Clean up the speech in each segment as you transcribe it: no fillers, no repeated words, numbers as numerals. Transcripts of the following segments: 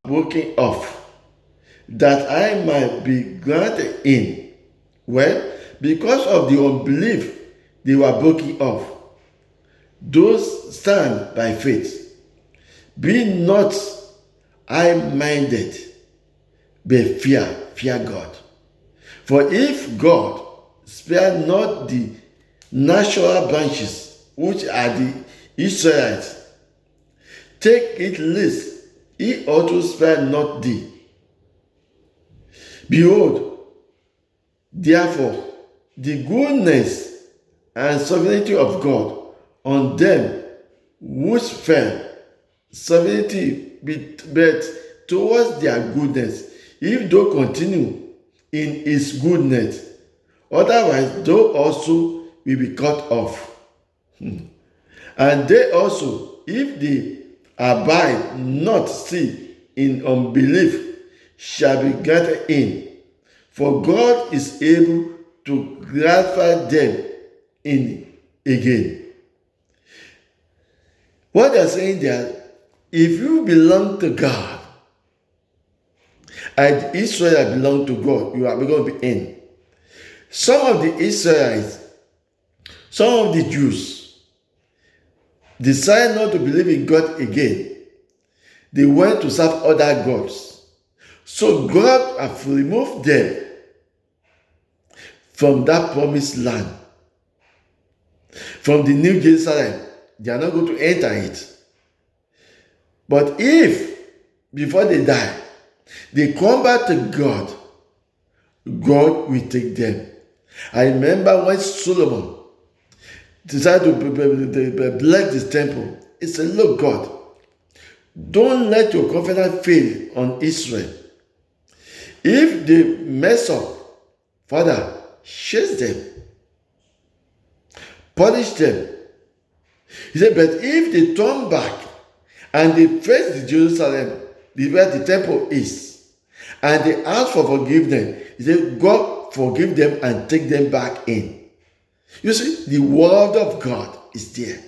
broken off, that I might be granted in. Well, because of the unbelief they were broken off. Those stand by faith. Be not high-minded, but fear God. For if God spare not the natural branches, which are the Israelites, take it lest he also spare not thee. Behold, therefore, the goodness and sovereignty of God on them which fell, sovereignty but towards their goodness, if thou continue in his goodness, otherwise thou also will be cut off. And they also, if they abide not still in unbelief, shall be gathered in. For God is able to gratify them in again. What they're saying there, if you belong to God, and Israel belong to God, you are going to be in. Some of the Israelites, some of the Jews, decided not to believe in God again. They went to serve other gods. So God has removed them from that promised land. From the New Jerusalem, they are not going to enter it. But if, before they die, they come back to God, God will take them. I remember when Solomon decided to bless this temple, he said, look, God, don't let your covenant fail on Israel. If they mess up, Father, chase them, punish them. He said, but if they turn back and they face the Jerusalem, where the temple is, and they ask for forgiveness, he said, God forgive them and take them back in. You see, the word of God is there.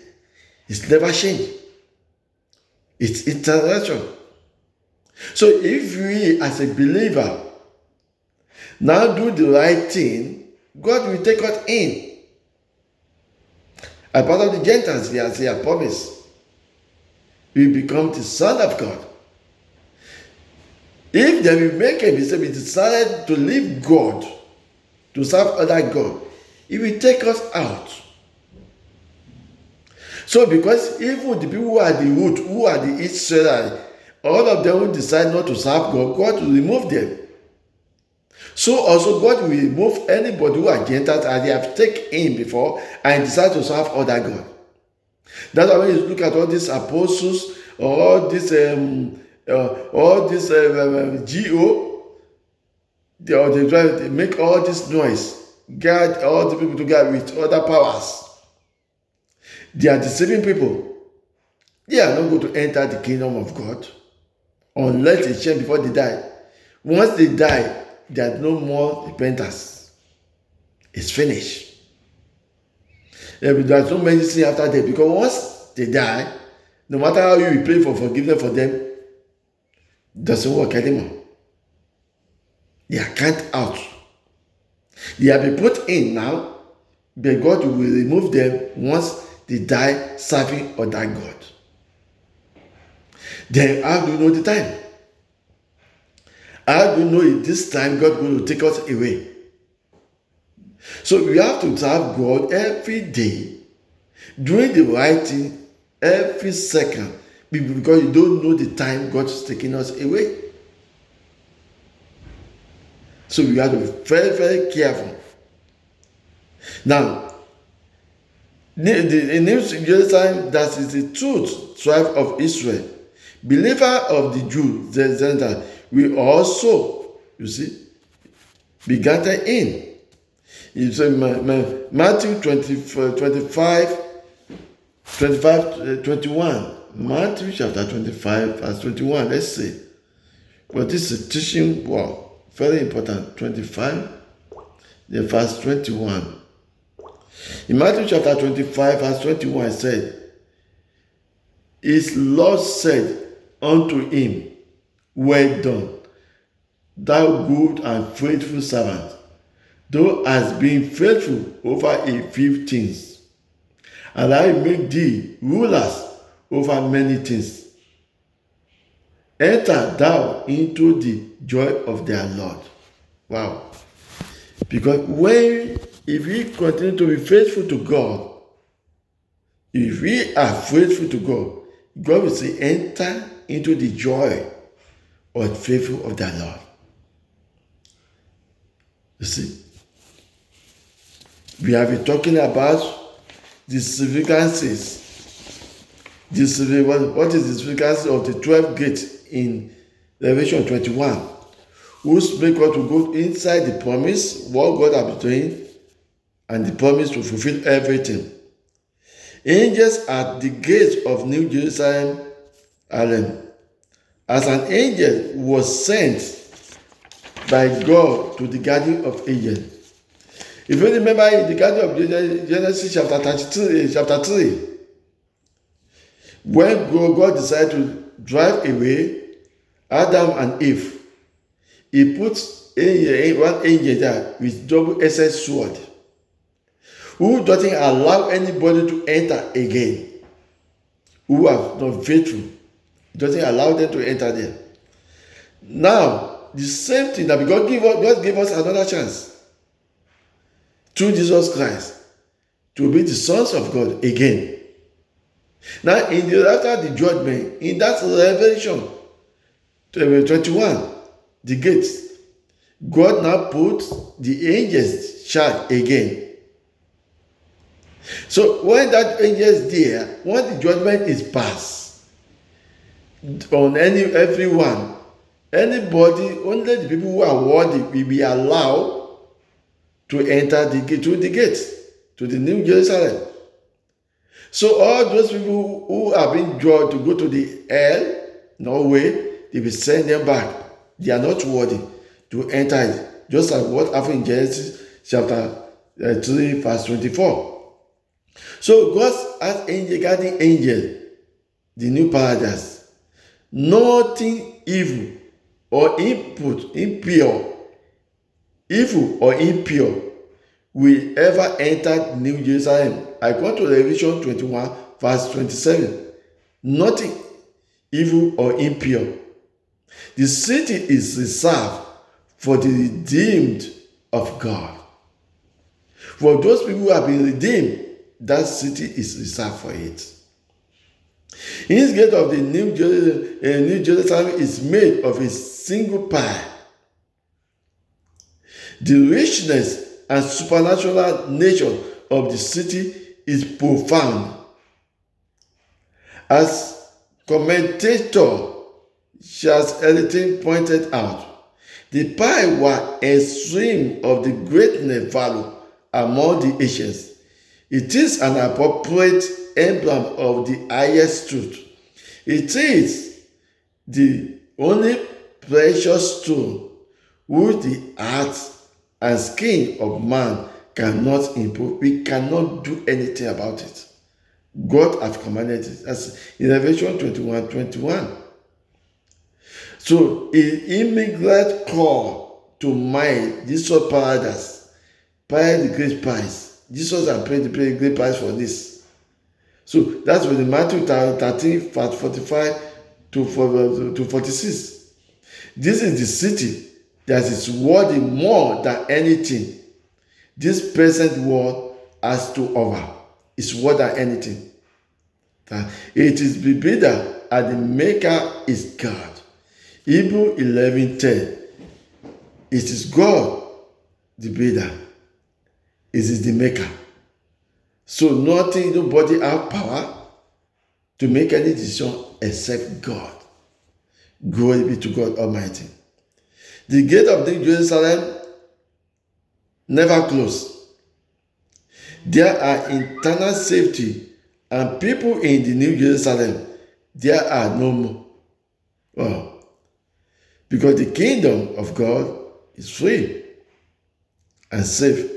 It's never changed. It's eternal. So if we as a believer now do the right thing, God will take us in. As part of the Gentiles, as he has promised, we become the Son of God. If they will make a mistake, we decided to leave God, to serve other God, He will take us out. So because even the people who are the root, who are the Israelites, all of them will decide not to serve God, God will remove them. So also God will remove anybody who are Gentiles and they have taken in before and decide to serve other God. That's why when you look at all these apostles, all these GO, they make all this noise, guide all the people together with other powers. They are deceiving people. They are not going to enter the kingdom of God unless they change before they die. Once they die, there's no more repentance. It's finished. There's no medicine after death, because once they die, no matter how you pray for forgiveness for them, it doesn't work anymore. They are cast out. They have been put in now, but God will remove them once they die serving other God. Then how do you know the time? How do you know if this time God will take us away? So we have to serve God every day, doing the right thing every second, because you don't know the time God is taking us away. So we have to be very, very careful. Now, in New Jerusalem, that is the truth tribe of Israel. Believer of the Jews, the Gentile, we also, you see, be gathered in. It's Matthew 25, 21. Matthew chapter 25, verse 21. Let's see. But this is teaching, wow, very important. 25, the verse 21. In Matthew chapter 25, verse 21, it said, His Lord said unto him, Well done, thou good and faithful servant. Thou hast been faithful over a few things, and I make thee rulers over many things. Enter thou into the joy of their Lord. Wow. Because if we continue to be faithful to God, if we are faithful to God, God will say, enter into the joy or faithful of the Lord. You see, we have been talking about the significances. What is the significance of the 12 gates in Revelation 21? Whose make us to go inside the promise, what God has been doing, and the promise to fulfill everything. Angels at the gates of New Jerusalem, as an angel was sent by God to the Garden of Eden. If you remember in the Garden of Genesis chapter 3, when God decided to drive away Adam and Eve, he put one angel there with double-edged sword, who doesn't allow anybody to enter again, who are not faithful. He doesn't allow them to enter there. Now, the same thing that God gave us another chance through Jesus Christ to be the sons of God again. Now, after the judgment, in that Revelation 21, the gates, God now put the angels charge again. So when that angel is there, when the judgment is passed on everyone, anybody, only the people who are worthy will be allowed to enter through the gate to the New Jerusalem. So all those people who have been drawn to go to the hell, no way, they will send them back. They are not worthy to enter it. Just like what happened in Genesis chapter 3 verse 24. So God has guarding angel, the new paradise. Nothing evil or impure will ever enter New Jerusalem. I go to Revelation 21 verse 27. Nothing evil or impure. The city is reserved for the redeemed of God. For those people who have been redeemed, that city is reserved for it. His gate of the New Jerusalem is made of a single pearl. The richness and supernatural nature of the city is profound. As commentator Charles Ellington pointed out, the pearl was extreme of the greatness value among the ancients. It is an appropriate emblem of the highest truth. It is the only precious stone which the heart and skin of man cannot improve. We cannot do anything about it. God has commanded it. That's in Revelation 21:21. So, an immigrant call to mind Jesus paradise, pay the great price. Jesus has paid the great price for this. So that's with Matthew 13, verse 45 to 46. This is the city that is worthy more than anything this present world has to offer. It's more than anything. It is the builder and the maker is God. Hebrews 11:10. It is God, the builder. It is the maker. So nobody have power to make any decision except God. Glory be to God Almighty. The gate of New Jerusalem never closed. There are internal safety and people in the New Jerusalem. There are no more. Well, because the kingdom of God is free and safe.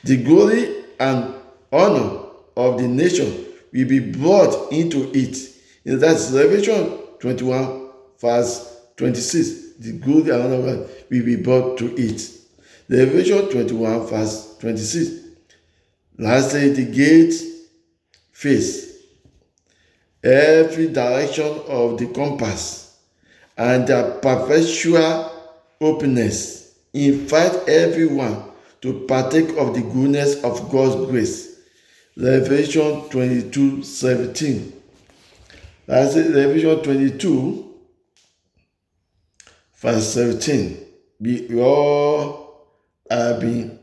The glory and honor of the nation will be brought into it. That's Revelation 21 verse 26. The glory and honor of God will be brought to it. Revelation 21, verse 26. Lastly, the gate face every direction of the compass, and their perpetual openness invite everyone to partake of the goodness of God's grace. Revelation 22:17. Revelation 22, verse 17. We all have been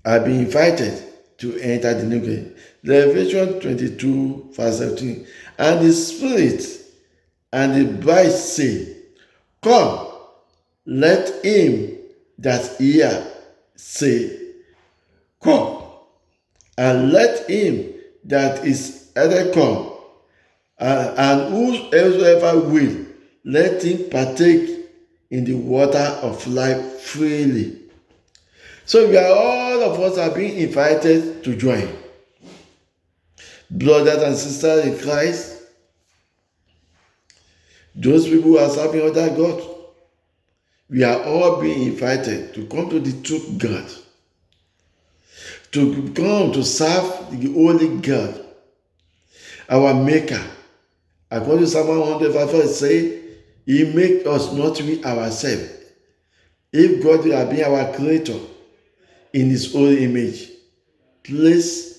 invited to enter the new gate. Revelation 22, verse 17. And the Spirit and the bride say, Come, let him that hear say, Come, and let him that is either come, and whosoever will, let him partake in the water of life freely. So we are, all of us are being invited to join. Brothers and sisters in Christ, those people who are serving other gods, we are all being invited to come to the true God, to come to serve the holy God, our Maker. According to Psalm 105, say, He make us not we ourselves. If God will be our Creator in His own image, please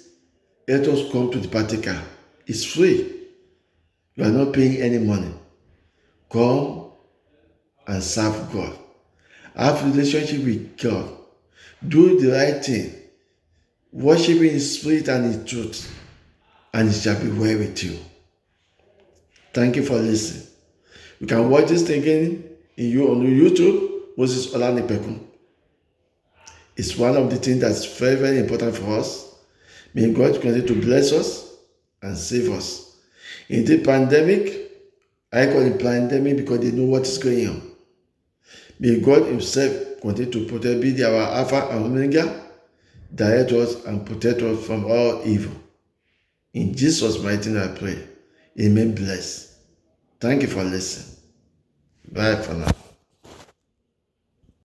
let us come to the partaker. It's free. You are not paying any money. Come and serve God. Have a relationship with God. Do the right thing. Worship in spirit and in truth, and it shall be well with you. Thank you for listening. You can watch this thing again on YouTube, Moses Olanipekun. It's one of the things that's very, very important for us. May God continue to bless us and save us. In the pandemic, I call it pandemic because they know what is going on. May God Himself continue to protect, be our Alpha and Omega, direct us and protect us from all evil. In Jesus' mighty name I pray. Amen. Bless. Thank you for listening. Bye for now.